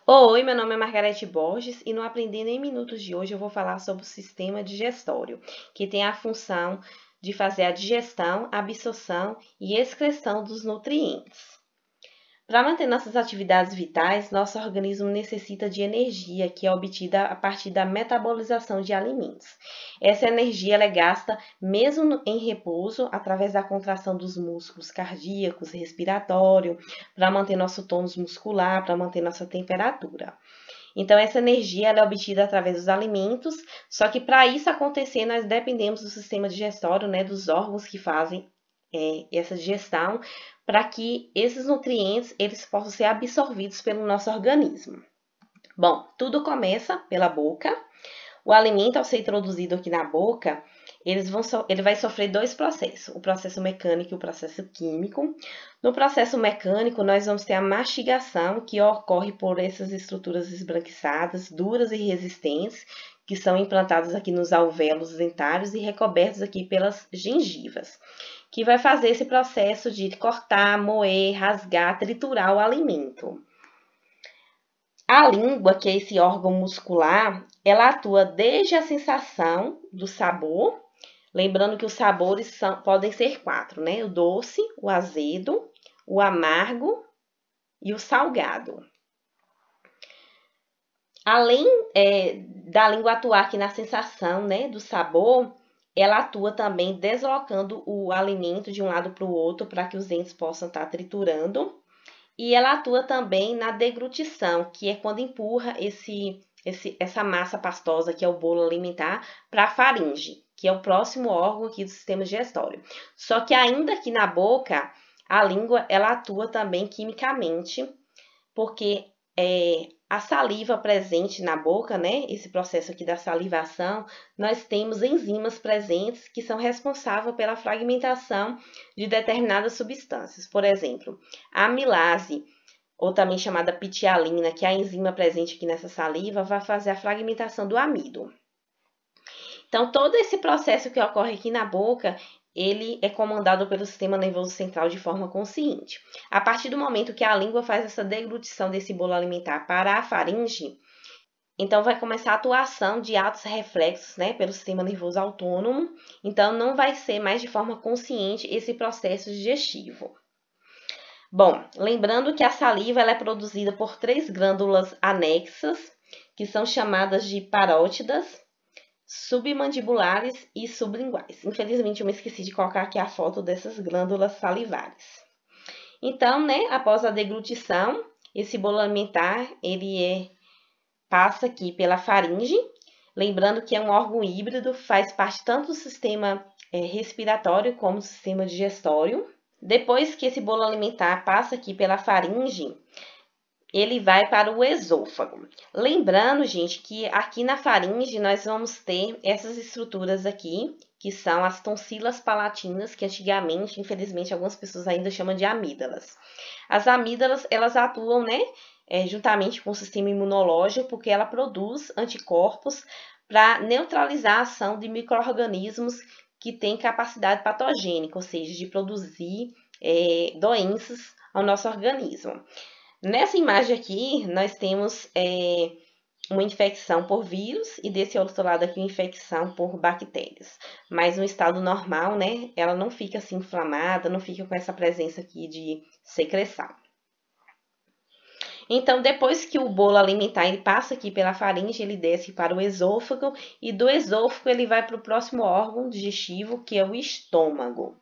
Oi, meu nome é Margarete Borges e no Aprendendo em Minutos de hoje eu vou falar sobre o sistema digestório, que tem a função de fazer a digestão, absorção e excreção dos nutrientes. Para manter nossas atividades vitais, nosso organismo necessita de energia que é obtida a partir da metabolização de alimentos. Essa energia é gasta mesmo em repouso, através da contração dos músculos cardíacos e respiratório, para manter nosso tônus muscular, para manter nossa temperatura. Então, essa energia ela é obtida através dos alimentos, só que para isso acontecer, nós dependemos do sistema digestório, né, dos órgãos que fazem essa digestão, para que esses nutrientes eles possam ser absorvidos pelo nosso organismo. Bom, tudo começa pela boca. O alimento, ao ser introduzido aqui na boca, ele vai sofrer dois processos, o processo mecânico e o processo químico. No processo mecânico, nós vamos ter a mastigação, que ocorre por essas estruturas esbranquiçadas, duras e resistentes, que são implantadas aqui nos alvéolos dentários e recobertos aqui pelas gengivas, que vai fazer esse processo de cortar, moer, rasgar, triturar o alimento. A língua, que é esse órgão muscular, ela atua desde a sensação do sabor, lembrando que os sabores podem ser quatro, né? O doce, o azedo, o amargo e o salgado. Além da língua atuar aqui na sensação, né, do sabor, ela atua também deslocando o alimento de um lado para o outro para que os dentes possam estar triturando. E ela atua também na deglutição, que é quando empurra essa massa pastosa, que é o bolo alimentar, para a faringe, que é o próximo órgão aqui do sistema digestório. Só que ainda aqui na boca, a língua ela atua também quimicamente, porque a saliva presente na boca, né? Esse processo aqui da salivação, nós temos enzimas presentes que são responsáveis pela fragmentação de determinadas substâncias. Por exemplo, a amilase, ou também chamada pitialina, que é a enzima presente aqui nessa saliva, vai fazer a fragmentação do amido. Então, todo esse processo que ocorre aqui na boca, ele é comandado pelo sistema nervoso central de forma consciente. A partir do momento que a língua faz essa deglutição desse bolo alimentar para a faringe, então vai começar a atuação de atos reflexos, né, pelo sistema nervoso autônomo. Então, não vai ser mais de forma consciente esse processo digestivo. Bom, lembrando que a saliva ela é produzida por 3 glândulas anexas, que são chamadas de parótidas, submandibulares e sublinguais. Infelizmente, eu me esqueci de colocar aqui a foto dessas glândulas salivares. Então, né, após a deglutição, esse bolo alimentar, ele passa aqui pela faringe, lembrando que é um órgão híbrido, faz parte tanto do sistema respiratório como do sistema digestório. Depois que esse bolo alimentar passa aqui pela faringe, ele vai para o esôfago. Lembrando, gente, que aqui na faringe nós vamos ter essas estruturas aqui, que são as tonsilas palatinas, que antigamente, infelizmente, algumas pessoas ainda chamam de amígdalas. As amígdalas, elas atuam, né, juntamente com o sistema imunológico, porque ela produz anticorpos para neutralizar a ação de micro-organismos que têm capacidade patogênica, ou seja, de produzir doenças ao nosso organismo. Nessa imagem aqui, nós temos uma infecção por vírus e desse outro lado aqui uma infecção por bactérias. Mas no estado normal, né, ela não fica assim inflamada, não fica com essa presença aqui de secreção. Então, depois que o bolo alimentar ele passa aqui pela faringe, ele desce para o esôfago e do esôfago ele vai para o próximo órgão digestivo, que é o estômago.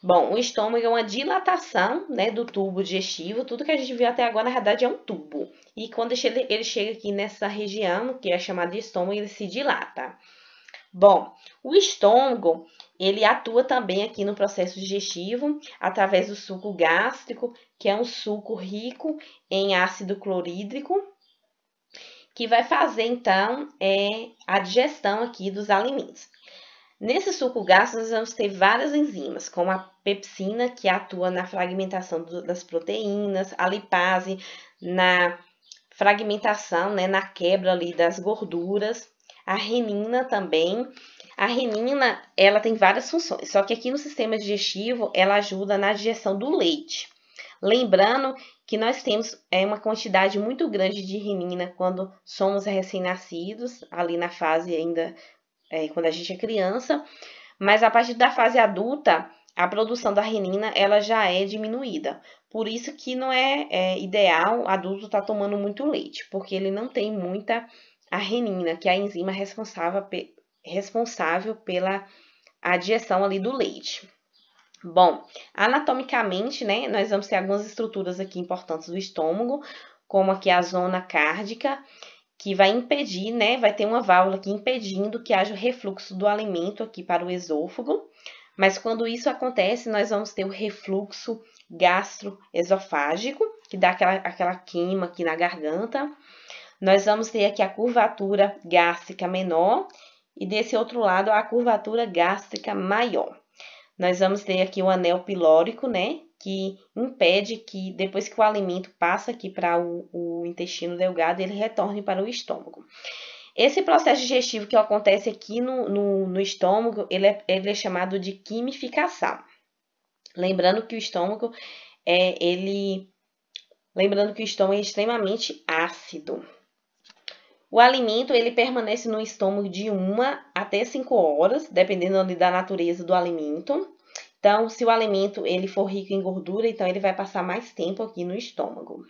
Bom, o estômago é uma dilatação, né, do tubo digestivo. Tudo que a gente viu até agora, na verdade, é um tubo. E quando ele chega aqui nessa região, que é chamada de estômago, ele se dilata. Bom, o estômago, ele atua também aqui no processo digestivo, através do suco gástrico, que é um suco rico em ácido clorídrico, que vai fazer, então, a digestão aqui dos alimentos. Nesse suco gástrico, nós vamos ter várias enzimas, como a pepsina, que atua na fragmentação das proteínas, a lipase, na fragmentação, né, na quebra ali das gorduras, a renina também. A renina, ela tem várias funções, só que aqui no sistema digestivo, ela ajuda na digestão do leite. Lembrando que nós temos uma quantidade muito grande de renina quando somos recém-nascidos, ali na fase ainda, quando a gente é criança, mas a partir da fase adulta, a produção da renina ela já é diminuída. Por isso que não é ideal adulto estar tomando muito leite, porque ele não tem muita a renina, que é a enzima responsável pela digestão ali do leite. Bom, anatomicamente, né, nós vamos ter algumas estruturas aqui importantes do estômago, como aqui a zona cárdica, que vai impedir, né, vai ter uma válvula aqui impedindo que haja o refluxo do alimento aqui para o esôfago. Mas quando isso acontece, nós vamos ter o refluxo gastroesofágico, que dá aquela queima aqui na garganta. Nós vamos ter aqui a curvatura gástrica menor e desse outro lado a curvatura gástrica maior. Nós vamos ter aqui o anel pilórico, né, que impede que depois que o alimento passa aqui para o intestino delgado, ele retorne para o estômago. Esse processo digestivo que acontece aqui no estômago, ele é chamado de quimificação. Lembrando que o estômago é extremamente ácido. O alimento, ele permanece no estômago de 1 até 5 horas, dependendo da natureza do alimento. Então, se o alimento ele for rico em gordura, então ele vai passar mais tempo aqui no estômago.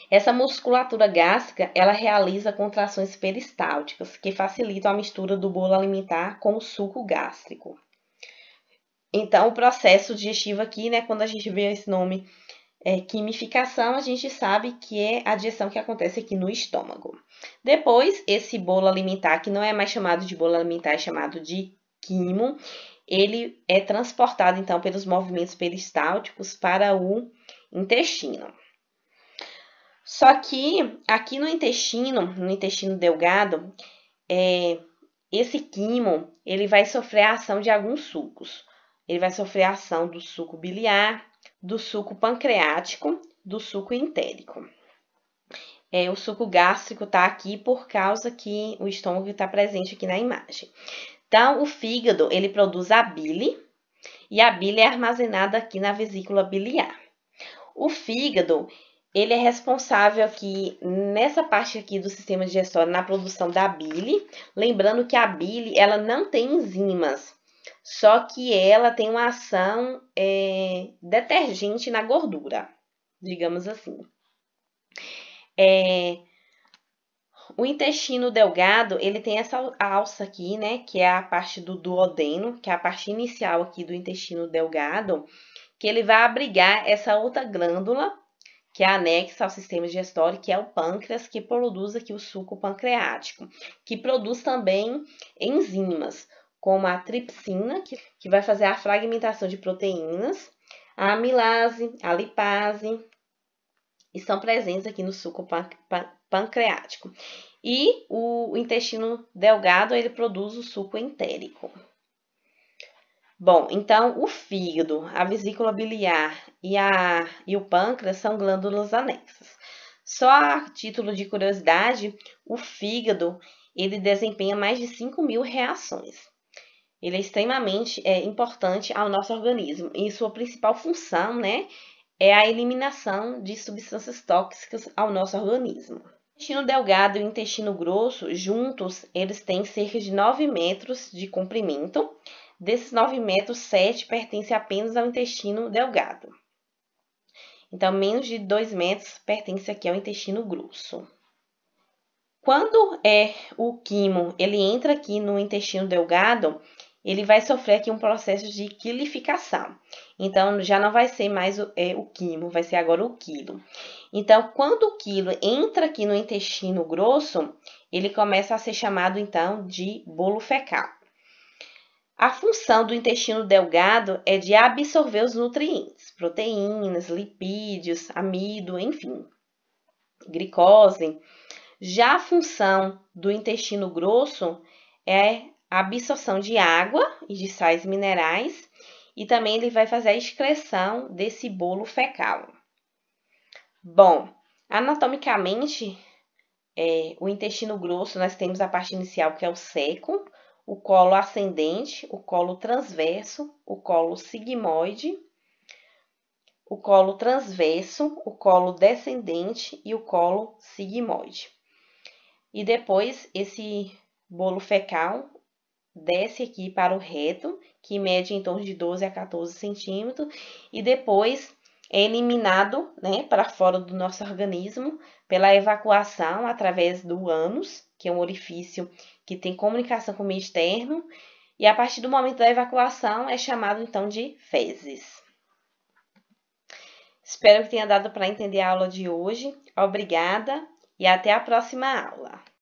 Essa musculatura gástrica, ela realiza contrações peristálticas, que facilitam a mistura do bolo alimentar com o suco gástrico. Então, o processo digestivo aqui, né, quando a gente vê esse nome quimificação, a gente sabe que é a digestão que acontece aqui no estômago. Depois, esse bolo alimentar, que não é mais chamado de bolo alimentar, é chamado de quimo, ele é transportado, então, pelos movimentos peristálticos para o intestino. Só que, aqui no intestino delgado, esse quimo, ele vai sofrer a ação de alguns sucos. Ele vai sofrer a ação do suco biliar, do suco pancreático, do suco entérico. O suco gástrico está aqui por causa que o estômago está presente aqui na imagem. Então, o fígado, ele produz a bile, e a bile é armazenada aqui na vesícula biliar. O fígado, ele é responsável aqui, nessa parte aqui do sistema digestório, na produção da bile. Lembrando que a bile, ela não tem enzimas. Só que ela tem uma ação detergente na gordura, digamos assim. O intestino delgado, ele tem essa alça aqui, né, que é a parte do duodeno, que é a parte inicial aqui do intestino delgado, que ele vai abrigar essa outra glândula, que é anexa ao sistema digestório, que é o pâncreas, que produz aqui o suco pancreático, que produz também enzimas, como a tripsina, que vai fazer a fragmentação de proteínas, a amilase, a lipase, estão presentes aqui no suco pancreático. E o intestino delgado, ele produz o suco entérico. Bom, então o fígado, a vesícula biliar e o pâncreas são glândulas anexas. Só a título de curiosidade, o fígado, ele desempenha mais de 5.000 reações. Ele é extremamente importante ao nosso organismo e sua principal função, né, é a eliminação de substâncias tóxicas ao nosso organismo. O intestino delgado e o intestino grosso, juntos, eles têm cerca de 9 metros de comprimento. Desses 9 metros, 7 pertencem apenas ao intestino delgado. Então, menos de 2 metros pertence aqui ao intestino grosso. Quando o quimo ele entra aqui no intestino delgado, ele vai sofrer aqui um processo de quilificação. Então, já não vai ser mais o quimo, vai ser agora o quilo. Então, quando o quilo entra aqui no intestino grosso, ele começa a ser chamado, então, de bolo fecal. A função do intestino delgado é de absorver os nutrientes, proteínas, lipídios, amido, enfim, glicose. Já a função do intestino grosso é a absorção de água e de sais minerais, e também ele vai fazer a excreção desse bolo fecal. Bom, anatomicamente, o intestino grosso, nós temos a parte inicial que é o seco, o colo ascendente, o colo transverso, o colo sigmoide, o colo transverso, o colo descendente e o colo sigmoide. E depois, esse bolo fecal desce aqui para o reto, que mede em torno de 12 a 14 centímetros, e depois é eliminado, né, para fora do nosso organismo pela evacuação através do ânus, que é um orifício que tem comunicação com o meio externo, e a partir do momento da evacuação é chamado então de fezes. Espero que tenha dado para entender a aula de hoje. Obrigada e até a próxima aula.